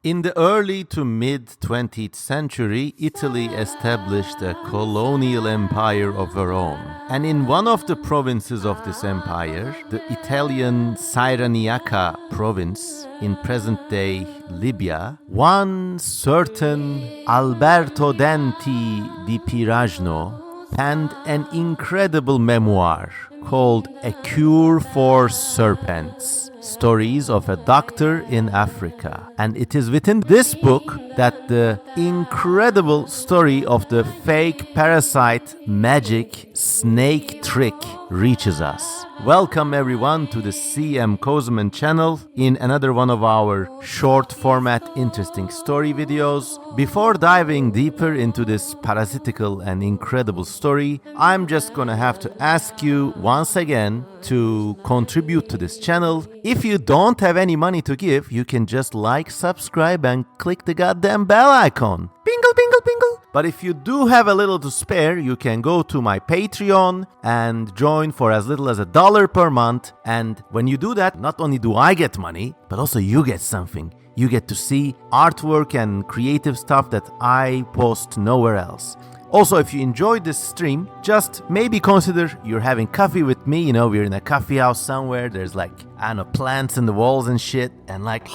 In the early to mid-20th century, Italy established a colonial empire of her own. And in one of the provinces of this empire, the Italian Cyrenaica province in present-day Libya, one certain Alberto Denti di Pirajno penned an incredible memoir called A Cure for Serpents, Stories of a Doctor in Africa. And it is within this book that the incredible story of the fake parasite magic snake trick reaches us. Welcome everyone to the CM Kozeman channel in another one of our short format interesting story videos. Before diving deeper into this parasitical and incredible story, I'm just gonna have to ask you once again to contribute to this channel. If you don't have any money to give, you can just like, subscribe and click the goddamn bell icon. Bingle, bingle, bingle. But if you do have a little to spare, you can go to my Patreon and join for as little as $1 per month. And when you do that, not only do I get money, but also you get something. You get to see artwork and creative stuff that I post nowhere else. Also, if you enjoyed this stream, just maybe consider you're having coffee with me. You know, we're in a coffee house somewhere. There's like, I don't know, plants in the walls and shit. And like,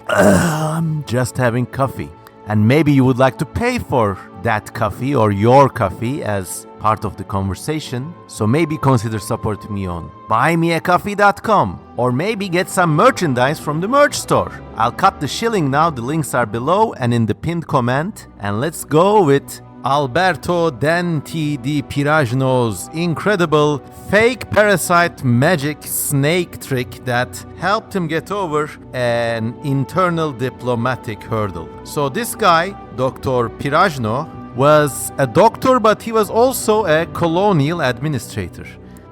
I'm just having coffee. And maybe you would like to pay for that coffee or your coffee as part of the conversation. So maybe consider supporting me on buymeacoffee.com or maybe get some merchandise from the merch store. I'll cut the shilling now. The links are below and in the pinned comment. And let's go with Alberto Denti di Pirajno's incredible fake parasite magic snake trick that helped him get over an internal diplomatic hurdle. So this guy, Dr. Pirajno, was a doctor, but he was also a colonial administrator.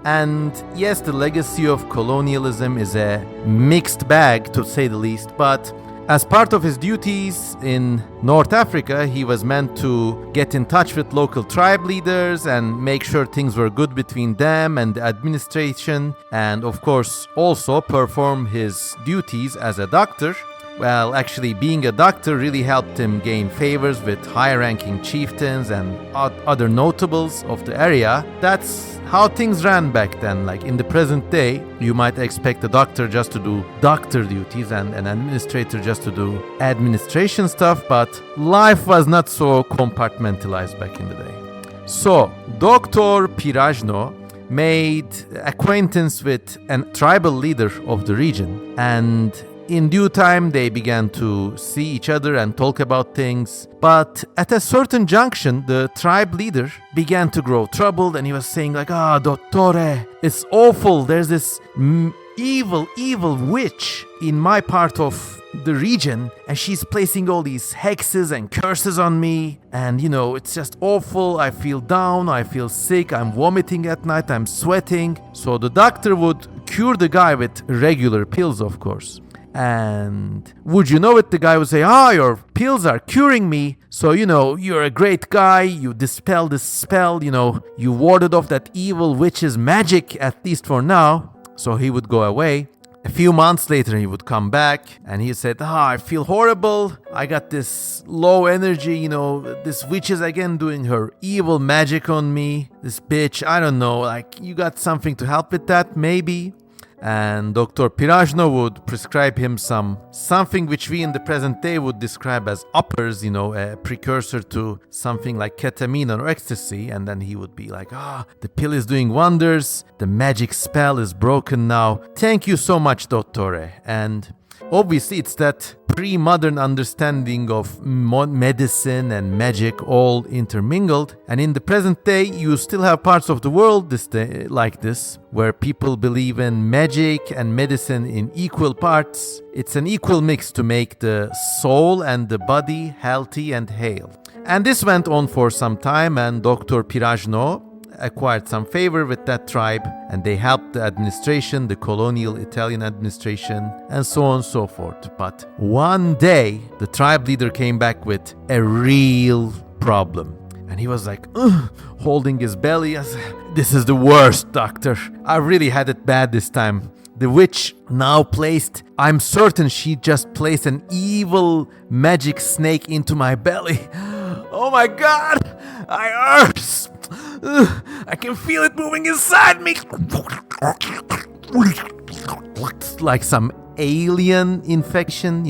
And yes, the legacy of colonialism is a mixed bag, to say the least, but as part of his duties in North Africa, he was meant to get in touch with local tribe leaders and make sure things were good between them and the administration, and of course also perform his duties as a doctor. Well, actually, being a doctor really helped him gain favors with high-ranking chieftains and other notables of the area. That's how things ran back then. Like in the present day, you might expect a doctor just to do doctor duties and an administrator just to do administration stuff, but life was not so compartmentalized back in the day. So, Dr. Pirajno made acquaintance with a tribal leader of the region, and in due time, they began to see each other and talk about things. But at a certain junction, the tribe leader began to grow troubled, and he was saying like, dottore, it's awful. There's this evil witch in my part of the region, and she's placing all these hexes and curses on me. And, you know, it's just awful. I feel down. I feel sick. I'm vomiting at night. I'm sweating. So the doctor would cure the guy with regular pills, of course. And would you know it, the guy would say, your pills are curing me. So, you know, you're a great guy. You dispelled this spell. You know, you warded off that evil witch's magic, at least for now. So he would go away. A few months later, he would come back and he said, I feel horrible. I got this low energy, you know, this witch is again doing her evil magic on me. This bitch, I don't know, like, you got something to help with that, maybe? And Dr. Pirajno would prescribe him something which we in the present day would describe as uppers, you know, a precursor to something like ketamine or ecstasy. And then he would be like, the pill is doing wonders. The magic spell is broken now. Thank you so much, dottore. And obviously, it's that pre-modern understanding of medicine and magic all intermingled. And in the present day, you still have parts of the world like this, where people believe in magic and medicine in equal parts. It's an equal mix to make the soul and the body healthy and hale. And this went on for some time, and Dr. Pirajno acquired some favor with that tribe, and they helped the administration, the colonial Italian administration, and so on and so forth. But one day, the tribe leader came back with a real problem. And he was like, holding his belly. I said, this is the worst, doctor. I really had it bad this time. the witch now placed, I'm certain she just placed an evil magic snake into my belly. Oh my God, I hurts. I can feel it moving inside me. Looks like some alien infection,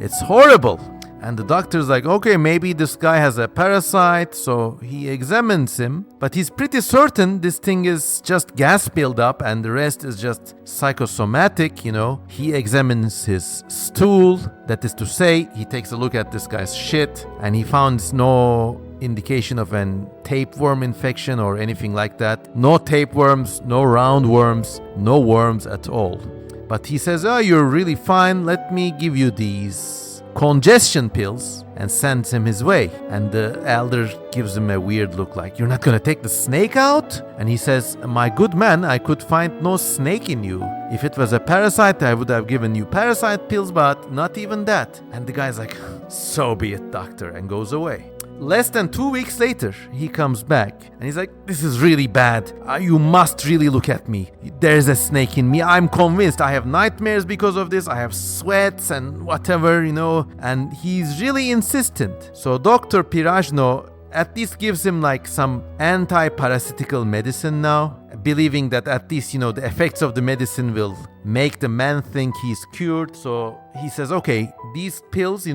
It's horrible. And the doctor's like, okay, maybe this guy has a parasite, so he examines him. But he's pretty certain this thing is just gas buildup and the rest is just psychosomatic, He examines his stool, that is to say, he takes a look at this guy's shit, and he finds no indication of an tapeworm infection or anything like that. No tapeworms, no roundworms, no worms at all. But he says, oh, you're really fine, let me give you these congestion pills, and sends him his way. And the elder gives him a weird look like, you're not gonna take the snake out? And he says, my good man, I could find no snake in you. If it was a parasite, I would have given you parasite pills, but not even that. And the guy's like, so be it, doctor, and goes away. Less than 2 weeks later, he comes back and he's like, this is really bad. You must really look at me. There's a snake in me. I'm convinced. I have nightmares because of this. I have sweats and whatever, and he's really insistent. So Dr. Pirajno at least gives him like some anti-parasitical medicine now, believing that at least, the effects of the medicine will make the man think he's cured. So he says, okay, these pills,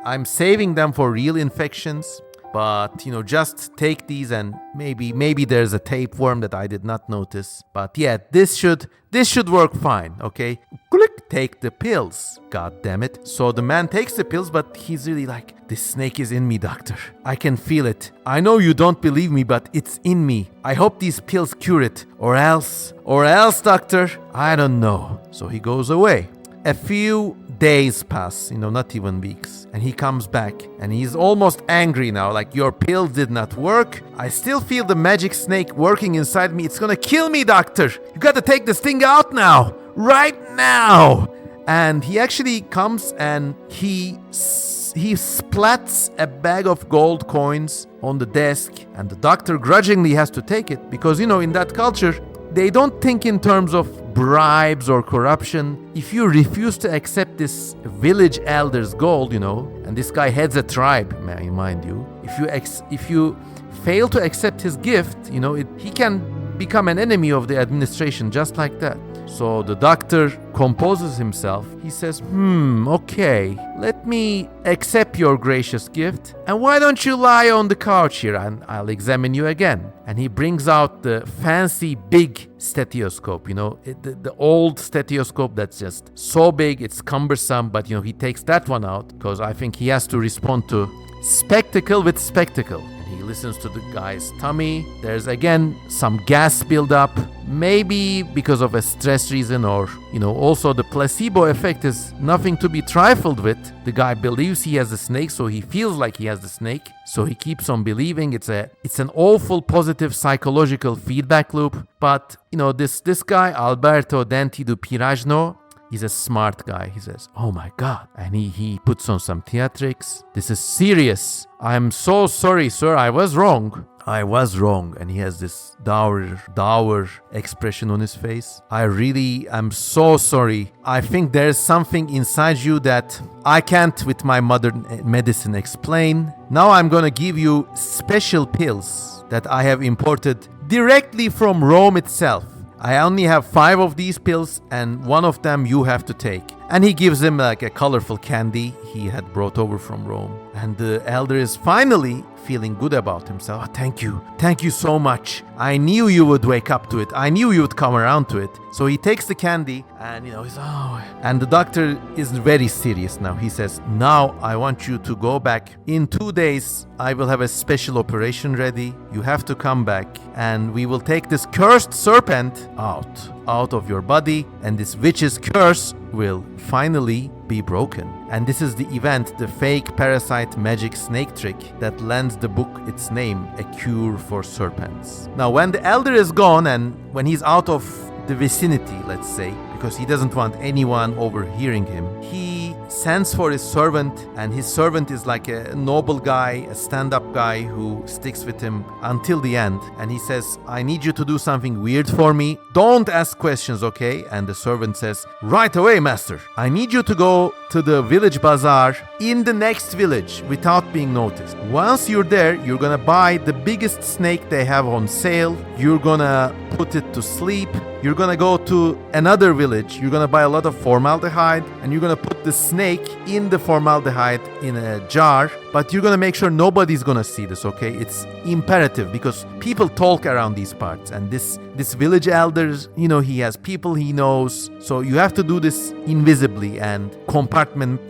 I'm saving them for real infections. But, just take these and maybe there's a tapeworm that I did not notice. But yeah, this should work fine, okay? Click, take the pills. God damn it. So the man takes the pills, but he's really like, this snake is in me, doctor. I can feel it. I know you don't believe me, but it's in me. I hope these pills cure it. Or else, doctor, I don't know. So he goes away. A few days pass, not even weeks. And he comes back and he's almost angry now, like, your pill did not work. I still feel the magic snake working inside me. It's gonna kill me, doctor. You gotta take this thing out now. Right now. And he actually comes and he splats a bag of gold coins on the desk, and the doctor grudgingly has to take it because, in that culture, they don't think in terms of bribes or corruption. If you refuse to accept this village elder's gold, and this guy heads a tribe, mind you, if you fail to accept his gift, he can become an enemy of the administration just like that. So the doctor composes himself. He says, okay, let me accept your gracious gift. And why don't you lie on the couch here and I'll examine you again. And he brings out the fancy big stethoscope, the old stethoscope that's just so big, it's cumbersome. But, he takes that one out because I think he has to respond to spectacle with spectacle. He listens to the guy's tummy. There's again some gas buildup, maybe because of a stress reason, or also the placebo effect is nothing to be trifled with. The guy believes he has a snake, so he feels like he has the snake, so he keeps on believing. It's an awful positive psychological feedback loop. But this guy Alberto Denti di Pirajno, he's a smart guy. He says, oh my God. And he puts on some theatrics. This is serious. I'm so sorry, sir. I was wrong. And he has this dour expression on his face. I really am so sorry. I think there's something inside you that I can't with my modern medicine explain. Now I'm gonna give you special pills that I have imported directly from Rome itself. I only have 5 of these pills and one of them you have to take. And he gives him like a colorful candy he had brought over from Rome. And the elder is finally feeling good about himself. Oh, thank you so much. I knew you would wake up to it. I knew you would come around to it. So he takes the candy and he's and the doctor is very serious now. He says, now I want you to go back. In 2 days I will have a special operation ready. You have to come back and we will take this cursed serpent out of your body, and this witch's curse will finally be broken. And this is the event, the fake parasite magic snake trick that lends the book its name, A Cure for Serpents. Now when the elder is gone and when he's out of the vicinity, let's say, because he doesn't want anyone overhearing him, he sends for his servant, and his servant is like a noble guy, a stand-up guy who sticks with him until the end. And he says, I need you to do something weird for me. Don't ask questions, okay? And the servant says, right away, master. I need you to go to the village bazaar in the next village without being noticed. Once you're there, you're gonna buy the biggest snake they have on sale. You're gonna put it to sleep. You're gonna go to another village. You're gonna buy a lot of formaldehyde, and you're gonna put the snake in the formaldehyde in a jar. But you're gonna make sure nobody's gonna see this, okay? It's imperative because people talk around these parts, and this village elders, he has people he knows. So you have to do this invisibly and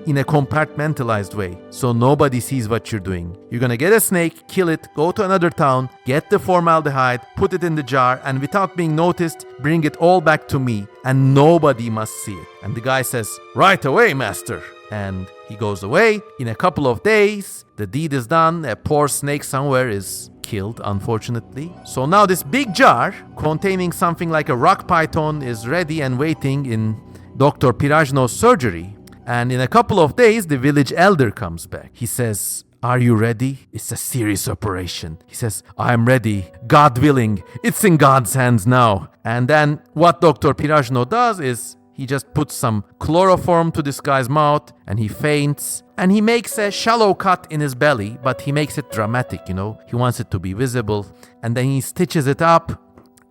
in a compartmentalized way, so nobody sees what you're doing. You're gonna get a snake, kill it, go to another town, get the formaldehyde, put it in the jar, and without being noticed, bring it all back to me, and nobody must see it. And the guy says, right away, master. And he goes away. In a couple of days, the deed is done. A poor snake somewhere is killed, unfortunately. So now this big jar containing something like a rock python is ready and waiting in Dr. Pirajno's surgery. And in a couple of days, the village elder comes back. He says, are you ready? It's a serious operation. He says, I'm ready. God willing. It's in God's hands now. And then what Dr. Pirajno does is he just puts some chloroform to this guy's mouth and he faints. And he makes a shallow cut in his belly, but he makes it dramatic, He wants it to be visible. And then he stitches it up.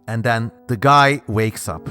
And then the guy wakes up.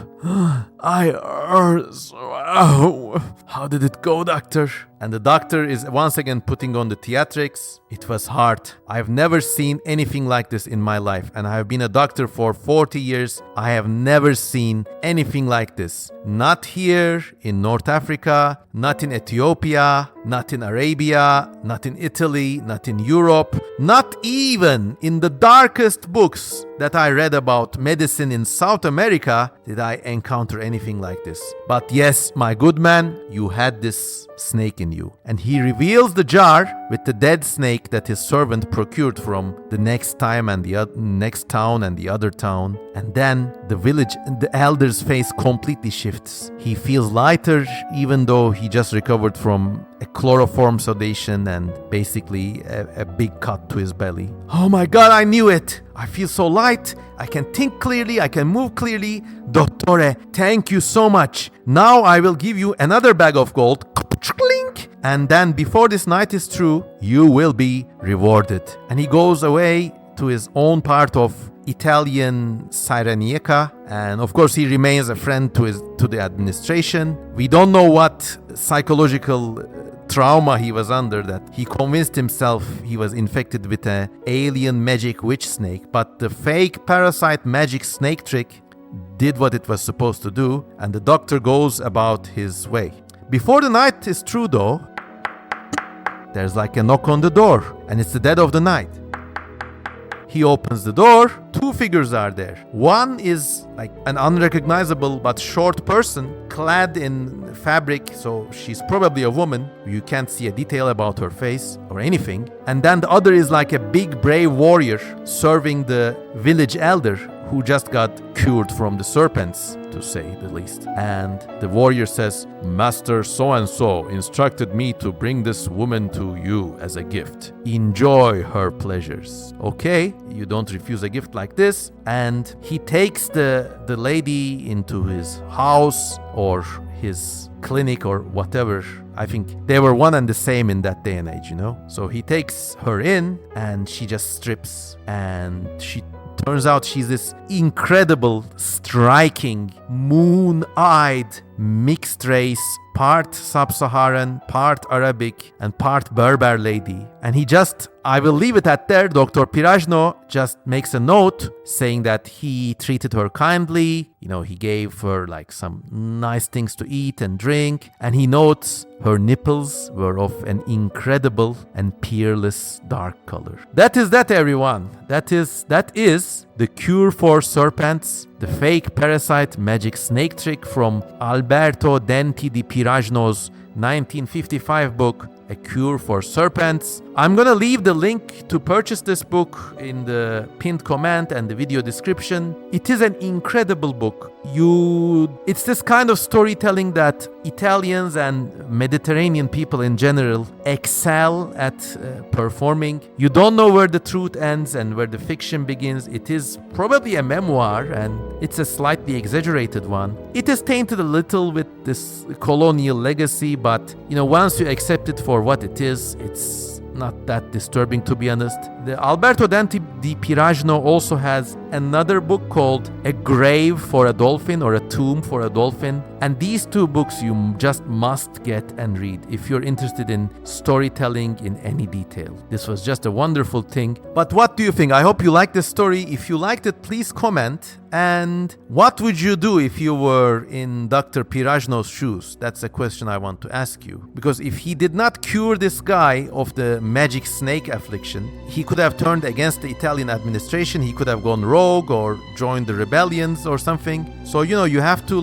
I hurt so. How did it go, doctor? And the doctor is once again putting on the theatrics. It was hard. I've never seen anything like this in my life. And I have been a doctor for 40 years. I have never seen anything like this. Not here in North Africa, not in Ethiopia, not in Arabia, not in Italy, not in Europe, not even in the darkest books that I read about medicine in South America did I encounter anything like this. But yes, my good man, you had this snake in you. And he reveals the jar with the dead snake that his servant procured from the next time and the next town and the other town. And then the elder's face completely shifts. He feels lighter even though he just recovered from a chloroform sedation and basically a big cut to his belly. Oh my God, I knew it! I feel so light. I can think clearly. I can move clearly. Dottore, thank you so much. Now I will give you another bag of gold. And then before this night is through, you will be rewarded. And he goes away to his own part of Italian Cyrenaica, and of course he remains a friend to the administration. We don't know what psychological trauma he was under that he convinced himself he was infected with an alien magic witch snake, but the fake parasite magic snake trick did what it was supposed to do, and the doctor goes about his way. Before the night is through though, there's like a knock on the door, and it's the dead of the night. He opens the door. Two figures are there. One is like an unrecognizable but short person clad in fabric, so she's probably a woman. You can't see a detail about her face or anything. And then the other is like a big brave warrior serving the village elder who just got cured from the serpents, to say the least. And the warrior says, Master so-and-so instructed me to bring this woman to you as a gift. Enjoy her pleasures. Okay, you don't refuse a gift like this. And he takes the lady into his house or his clinic or whatever. I think they were one and the same in that day and age, So he takes her in and she just strips, and turns out she's this incredible, striking, moon-eyed, mixed race, part Sub-Saharan, part Arabic, and part Berber lady. And I will leave it at there. Dr. Pirajno just makes a note saying that he treated her kindly. He gave her like some nice things to eat and drink. And he notes her nipples were of an incredible and peerless dark color. That is that, everyone. That is The Cure for Serpents, the fake parasite magic snake trick from Alberto Denti di Pirajno's 1955 book, A Cure for Serpents. I'm gonna leave the link to purchase this book in the pinned comment and the video description. It is an incredible book. It's this kind of storytelling that Italians and Mediterranean people in general excel at performing. You don't know where the truth ends and where the fiction begins. It is probably a memoir, and it's a slightly exaggerated one. It is tainted a little with this colonial legacy, but once you accept it for what it is, it's not that disturbing, to be honest. The Alberto Denti di Pirajno also has another book called A Grave for a Dolphin, or A Tomb for a Dolphin. And these two books you just must get and read if you're interested in storytelling in any detail. This was just a wonderful thing. But what do you think? I hope you liked this story. If you liked it, please comment. And what would you do if you were in Dr. Pirajno's shoes? That's a question I want to ask you. Because if he did not cure this guy of the magic snake affliction, he could have turned against the Italian administration. He could have gone rogue or joined the rebellions or something. So, you have to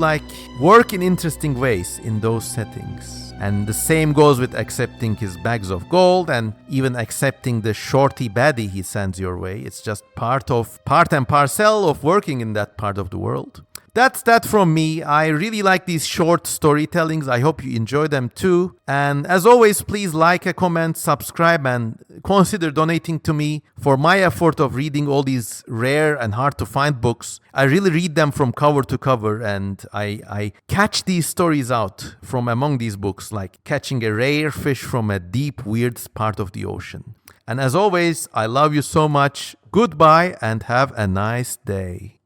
work in interesting ways in those settings. And the same goes with accepting his bags of gold and even accepting the shorty baddie he sends your way. It's just part and parcel of working in that part of the world. That's that from me. I really like these short storytellings. I hope you enjoy them too. And as always, please like, a comment, subscribe, and consider donating to me for my effort of reading all these rare and hard to find books. I really read them from cover to cover, and I catch these stories out from among these books, like catching a rare fish from a deep, weird part of the ocean. And as always, I love you so much. Goodbye and have a nice day.